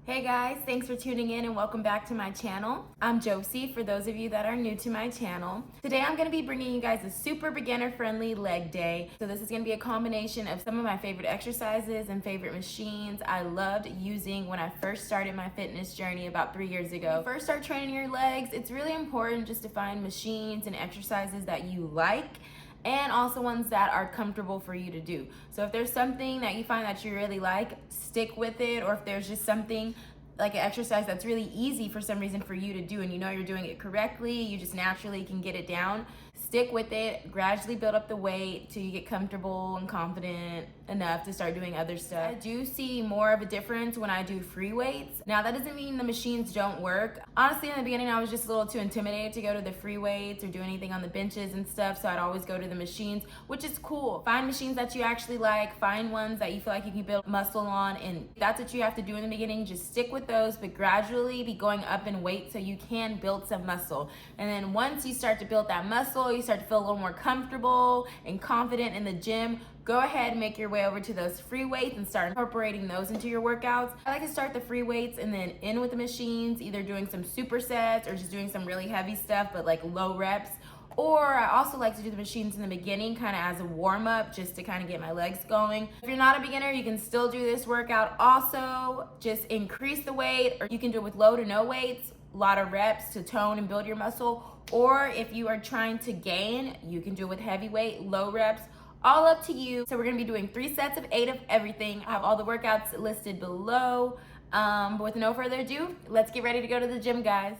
Hey guys, thanks for tuning in and welcome back to my channel. I'm Josie, for those of you that are new to my channel. Today I'm going to be bringing you guys a super beginner friendly leg day. So this is going to be a combination of some of my favorite exercises and favorite machines I loved using when I first started my fitness journey about 3 years ago. When you first start training your legs, it's really important just to find machines and exercises that you like and also ones that are comfortable for you to do. So if there's something that you find that you really like, stick with it. Or if there's just something like an exercise that's really easy for some reason for you to do and you know you're doing it correctly, you just naturally can get it down, stick with it, gradually build up the weight till you get comfortable and confident enough to start doing other stuff. I do see more of a difference when I do free weights. Now that doesn't mean the machines don't work. Honestly, in the beginning I was just a little too intimidated to go to the free weights or do anything on the benches and stuff, so I'd always go to the machines, which is cool. Find machines that you actually like, find ones that you feel like you can build muscle on, and that's what you have to do in the beginning. Just stick with those, but gradually be going up in weight so you can build some muscle. And then once you start to build that muscle, you start to feel a little more comfortable and confident in the gym, go ahead and make your way over to those free weights and start incorporating those into your workouts. I like to start the free weights and then in with the machines, either doing some supersets or just doing some really heavy stuff, but like low reps. Or I also like to do the machines in the beginning kind of as a warm-up just to kind of get my legs going. If you're not a beginner, you can still do this workout. Also, just increase the weight, or you can do it with low to no weights, a lot of reps to tone and build your muscle. Or if you are trying to gain, you can do it with heavy weight, low reps, all up to you. So we're gonna be doing 3 sets of 8 of everything. I have all the workouts listed below. But with no further ado, let's get ready to go to the gym, guys.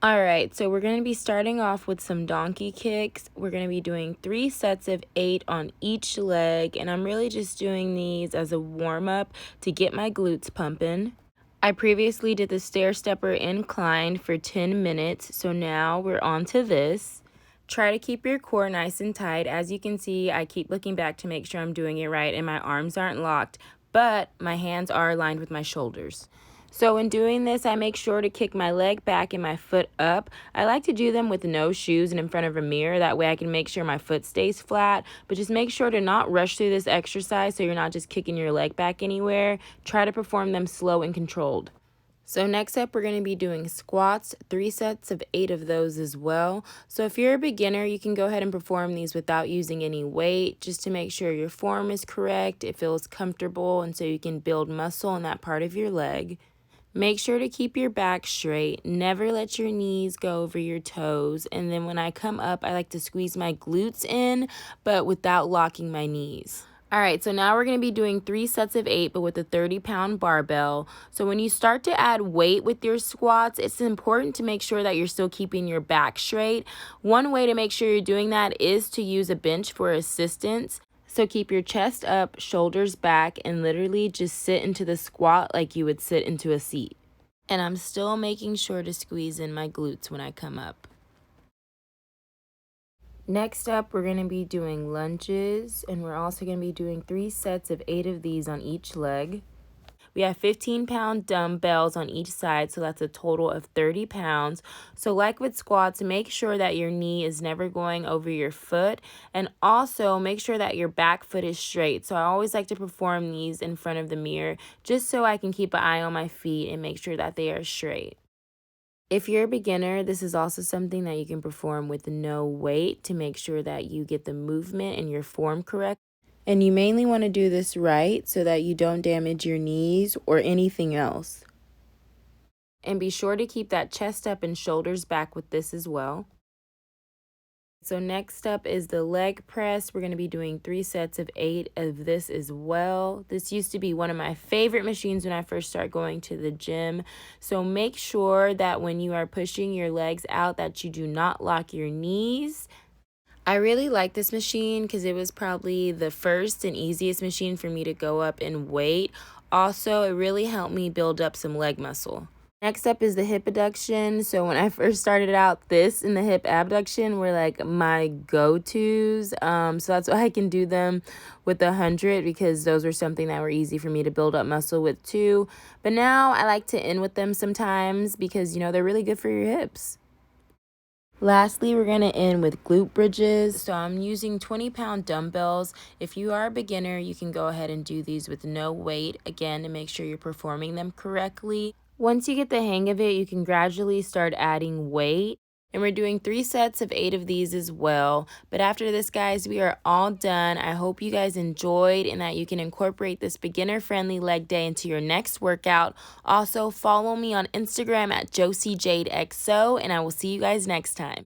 All right, so we're going to be starting off with some donkey kicks. We're going to be doing 3 sets of 8 on each leg, and I'm really just doing these as a warm-up to get my glutes pumping. I previously did the stair stepper incline for 10 minutes, so now we're on to this. Try to keep your core nice and tight. As you can see, I keep looking back to make sure I'm doing it right and my arms aren't locked, but my hands are aligned with my shoulders. So in doing this, I make sure to kick my leg back and my foot up. I like to do them with no shoes and in front of a mirror. That way I can make sure my foot stays flat. But just make sure to not rush through this exercise so you're not just kicking your leg back anywhere. Try to perform them slow and controlled. So next up, we're going to be doing squats, 3 sets of 8 of those as well. So if you're a beginner, you can go ahead and perform these without using any weight, just to make sure your form is correct, it feels comfortable, and so you can build muscle in that part of your leg. Make sure to keep your back straight. Never let your knees go over your toes. And then when I come up, I like to squeeze my glutes in, but without locking my knees. All right, so now we're going to be doing 3 sets of 8, but with a 30-pound barbell. So when you start to add weight with your squats, it's important to make sure that you're still keeping your back straight. One way to make sure you're doing that is to use a bench for assistance. So keep your chest up, shoulders back, and literally just sit into the squat like you would sit into a seat. And I'm still making sure to squeeze in my glutes when I come up. Next up, we're going to be doing lunges, and we're also going to be doing 3 sets of 8 of these on each leg. We have 15-pound dumbbells on each side, so that's a total of 30 pounds. So like with squats, make sure that your knee is never going over your foot, and also make sure that your back foot is straight. So I always like to perform these in front of the mirror, just so I can keep an eye on my feet and make sure that they are straight. If you're a beginner, this is also something that you can perform with no weight to make sure that you get the movement and your form correct. And you mainly want to do this right so that you don't damage your knees or anything else. And be sure to keep that chest up and shoulders back with this as well. So next up is the leg press. We're going to be doing 3 sets of 8 of this as well. This used to be one of my favorite machines when I first started going to the gym. So make sure that when you are pushing your legs out that you do not lock your knees. I really like this machine because it was probably the first and easiest machine for me to go up in weight. Also, it really helped me build up some leg muscle. Next up is the hip adduction. So when I first started out, this and the hip abduction were like my go-tos. So that's why I can do them with 100, because those were something that were easy for me to build up muscle with too. But now I like to end with them sometimes because, you know, they're really good for your hips. Lastly, we're going to end with glute bridges. So I'm using 20-pound dumbbells. If you are a beginner, you can go ahead and do these with no weight, again, to make sure you're performing them correctly. Once you get the hang of it, you can gradually start adding weight. And we're doing 3 sets of 8 of these as well. But after this, guys, we are all done. I hope you guys enjoyed and that you can incorporate this beginner-friendly leg day into your next workout. Also, follow me on Instagram at JosieJadeXO, and I will see you guys next time.